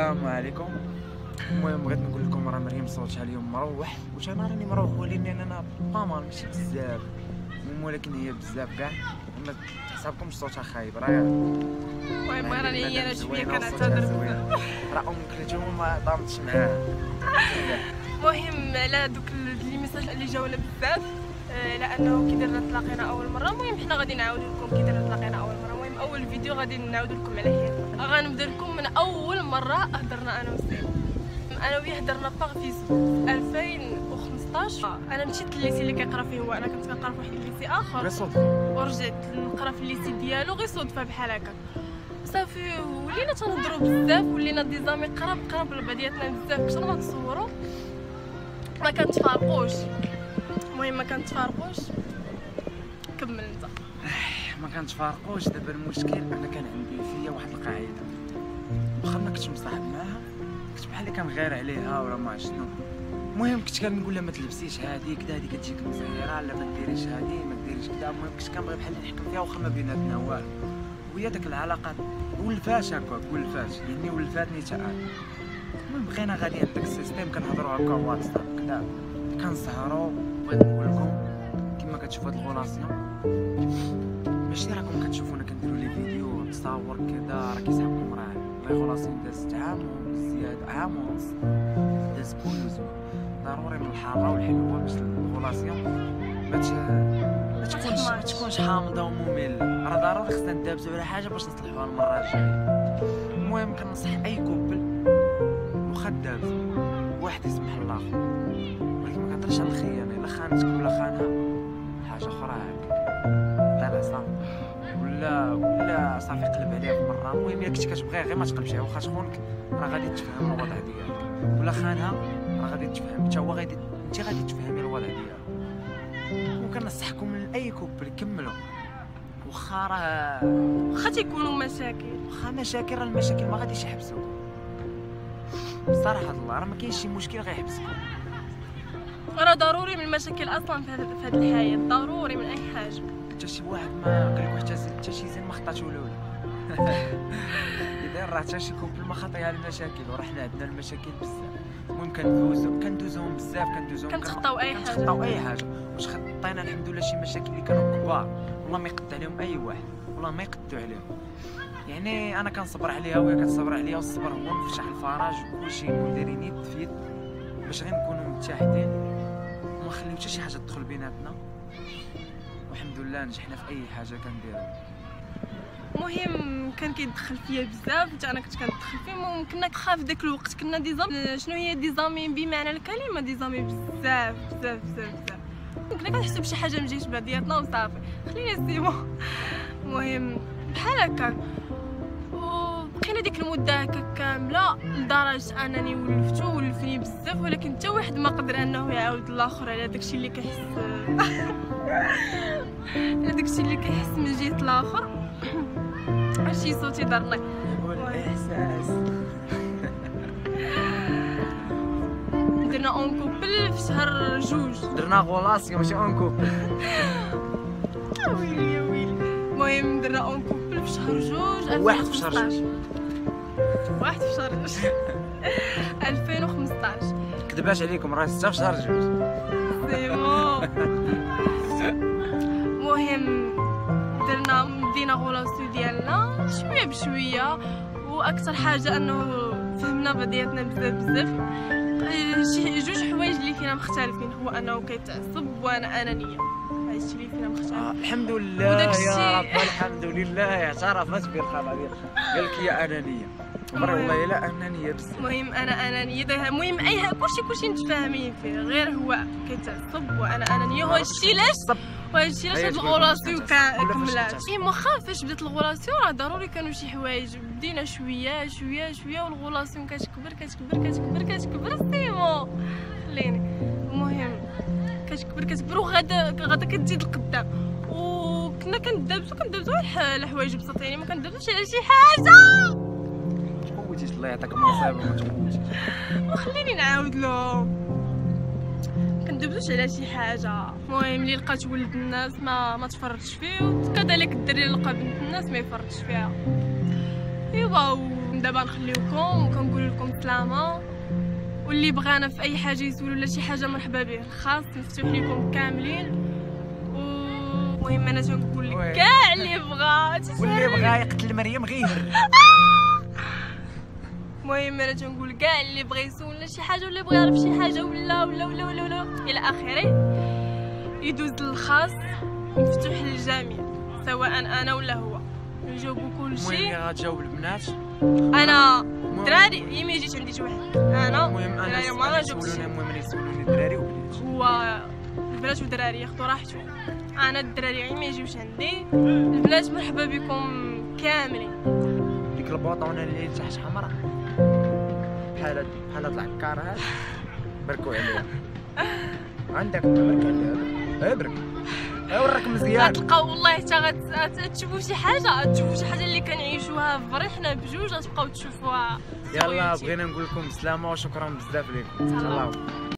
السلام عليكم. المهم بغيت نقول لكم راه مريم صوتها اليوم مروح، واش انا راني مروح ولكن انا بامال ماشي بزاف، ولكن هي بزاف كاع ما تحسبكمش صوتها خايب. راه المهم راني انا شويه كنعتذر بزاف، راه كلثوم ما ضامتش معاها. المهم على دوك لي ميساج اللي جاونا بزاف لانه كي درنا تلاقينا اول مره. المهم حنا غادي نعاودوا لكم كي درنا تلاقينا اول مره. المهم اول فيديو غادي نعاودوا لكم على هي غنبدا لكم من اول مره هضرنا انا وسيم. انا وياه هضرنا باغ فيسبوك في 2015. انا مشيت لليسي اللي كيقرا فيه هو، انا كنت كنقرا في واحد الليسي اخر غير صدفه ورجعت نقرا في الليسي ديالو غير صدفه بحال هكا. صافي ولينا تنهضروا بزاف، ولينا دي زامي قراب بعضياتنا بزاف كثر ما تصوروا. ما كنتفارقوش. المهم ما كنتفارقوش. كمل انت. ما كنتفارقوش. دابا المشكل انا كان عندي فيا واحد القاعده، واخا ما كنتش مصاحب معاها كنت بحال اللي كنغير عليها ولا ما شنو. المهم كنت كنقول لها ما تلبسيش هادي كدا، هادي كتجيك مزيره، لا ما ديريش هادي ما ديريش كدا. المهم كنت كنبغي بحال اللي نحكم فيها واخا ما بيناتنا والو، وهي داك العلاقه ولفات هكاك ولفات يعني ولفاتني حتى انا. المهم بقينا غاديين داك السيستيم كنهضروا هكا واتساب كدا كنسهروا. بغيت نقول لكم كما كتشوفوا هاد الغولاسيون ماشي راكم كتشوفونا كنديروا لي فيديو تصاور كذا راه كيسحبكم، راه الغولاسيون دازت عام وزياده عام ونص، داز كل زوين. ضروري من الحاره والحلوه باش الغولاسيون ما تكونش حامضه وممله. راه ضروري خصنا ندابزوا على حاجه باش نصلحوها المره الجايه. المهم كنصح اي كوبل واخا دابزوا واحد يسمح للاخر، ولكن ما كنهضرش على الخيانه. الا خانتك ولا خانها حاجه اخرى هكا طير العصا ولا صافي قلب عليها في مره. المهم الا كنتي كتبغيها غير ما تقلبش عليها، واخا تخونك راه غادي تفهم الوضع ديالك، ولا خانها راه غادي تفهم حتى هو انت غادي تفهمي الوضع ديالو. وكنصحكم من اي كوبل كملوا واخا تيكونوا مشاكل راه المشاكل ما غاديش يحبسوكم بصراحه الله. راه ما كاينش شي مشكل غيحبسكم، راه ضروري من المشاكل اصلا في هذه الحياه، ضروري من اي حاجه. حتى شي واحد ما قال لك حتى شي زين ما خطاتو الاولى. اذا راه حتى شي كوبل ما خطيها المشاكل، وراه حنا عندنا المشاكل بزاف. المهم كندوزوهم بزاف، كنتخطاو اي حاجه. واش خطينا الحمد لله شي مشاكل اللي كانوا كبار والله ما يقد عليهم اي واحد، والله ما يقدوا عليهم. يعني انا كنصبر عليها وهي كتصبر عليا، والصبر هو مفتاح الفرج، وكلشي نكون دايرين يد في يد باش غير نكونوا متحدين وما نخليو حتى شي حاجه تدخل بيناتنا. والحمد لله نجحنا في اي حاجه كنديروها. المهم كان كيدخل فيا بزاف حتى انا كنت كندخل فيه. المهم كنا كنخاف داك الوقت، كنا ديزامي. شنو هي ديزامي بمعنى الكلمه؟ ديزامي بزاف بزاف بزاف بزاف. كنا كنحسوا بشي حاجه مجيش بعضياتنا وصافي خلينا سيمو. المهم بحال هكا وبقينا ديك المده هكا كامله لدرجه انني ولفني بزاف، ولكن حتى واحد ما قدر انه يعاود الاخر على داكشي اللي كيحس على داكشي اللي كيحس من جهه الاخر. شي صوتي ضرني الاحساس. درنا اون كوبل في شهر 2، درنا غولاسيون ماشي اون كوبل. ويلي يا ويلي. المهم درنا اون كوبل في شهر 2 واحد في شهر 2015. كذباش عليكم راه 6 في شهر 2 سيمو. المهم بدينا غولاسيون ديالنا شويه بشويه، واكثر حاجه انه فهمنا بعضياتنا بزاف. شي جوج حوايج اللي فينا مختلفين، هو انه كيتعصب وانا انانيه. هادشي اللي فينا مختلف. الحمد لله يا رب، الحمد لله اعترفت بالخطا ديالها، قال لك يا انانيه. والله لا انانيه بزاف. المهم انا انانيه. المهم اي كلشي متفاهمين فيه، غير هو كيتعصب وانا انانيه. وهادشي علاش هاد الغولاسيون كملات. واخا فاش بدات الغولاسيون راه ضروري كانوا شي حوايج بدينا شويه شويه شويه، والغولاسيون كتكبر سيمو خليني. المهم كتكبر وغدا كتزيد القدام. وكنا كندابزو على حوايج بسيطه، يعني ما كندابزوش على شي حاجه. تفوتيش الله يعطيك المصيبه، ما تفوتيش. وخليني نعاود لهم كندبزوش على شي حاجه. المهم اللي لقات ولد الناس ما تفرجش فيه، وكذلك الدري اللي لقى بنت الناس ما يفرجش فيها. ايوا من دابا نخليوكم وكنقول لكم سلامه، واللي بغانا في اي حاجه يسول ولا شي حاجه مرحبا به، الخاص مفتوح لكم كاملين. المهم انا تنقول لك كاع اللي بغا واللي بغا يقتل مريم غير. المهم انا تنقول كاع اللي بغى يسول شي حاجه ولا بغى يعرف شي حاجه ولا الى اخره يدوز للخاص مفتوح للجميع، سواء انا ولا هو نجاوبو كل شيء. المهم غتجاوب البنات، انا الدراري ما يجيش عندي شي واحد، انا الدراري ما غنجاوبش. المهم يسولوني الدراري وبنات، هو البنات والدراري ياخذوا راحتهم، انا الدراري ما يجيوش عندي، البنات مرحبا بكم كاملين. ديك البوطونه اللي تحت حمراء بحال هاد العكار هذا بركوا عليها، عندك برك عليها برك وراك مزيان. غتلقاو والله حتى تشوفوا شي حاجه، اللي كنعيشوها في بري حنا بجوج غتبقاو تشوفوها. يلا بغينا نقول لكم سلامه وشكرا بزاف لكم.